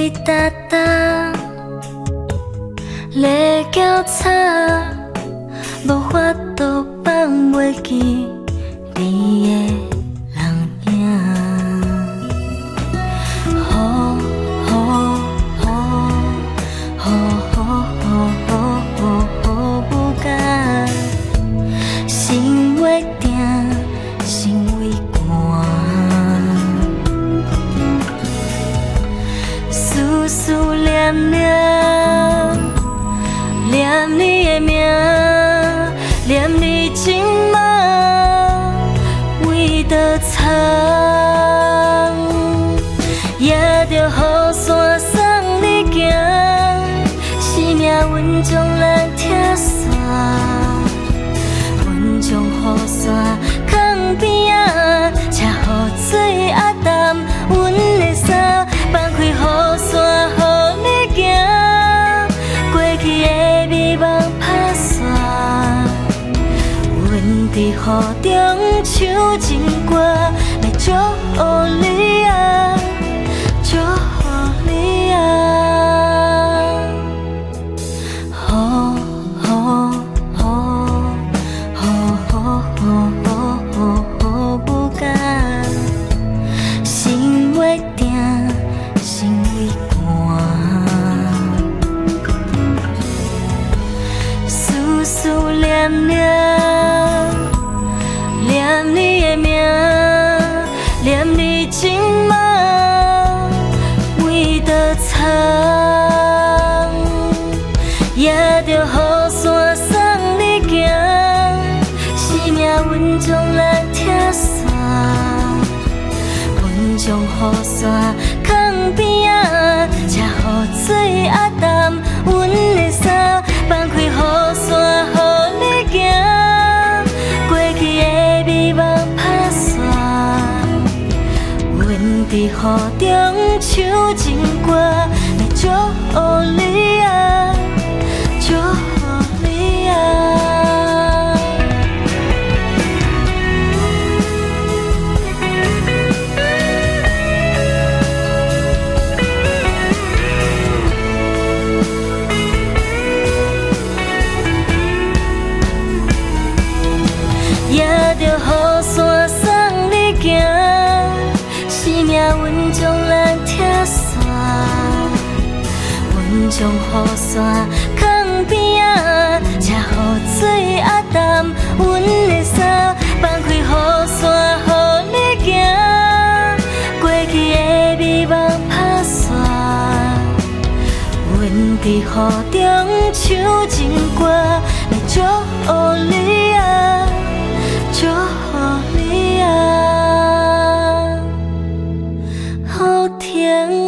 哒哒，咧交叉，无法度放袂记你的人影。好，好，好，好，好，好，好，好不甘，心袂定，心为寒。 思思念念，念你的名，念你情梦，为着藏，也着雨伞送你行，是命运将咱拆散，阮将雨伞放边仔，车雨水压淡阮的衫。 放开雨伞，予你行，过去的美梦拍散。阮伫雨中唱情歌，来祝福你啊，祝福你啊。雨不甘，心袂定。 心为寒，思思念念，念你的名，念你情梦，为着藏，也着雨伞送你行，是命运将咱拆散，阮将雨伞。 边仔，车雨水压淡阮的衫，放开雨伞，予你行，过去的美梦拍散。阮伫雨中唱情歌，来祝福你啊，祝福你啊。 也着雨伞送你行，是命运将咱拆散。阮将雨伞放边仔，车雨水压淡阮的衫，放开雨伞，予你行，过去的美梦拍散。阮伫雨中唱情歌，来祝福你啊。 祝福你啊，好天。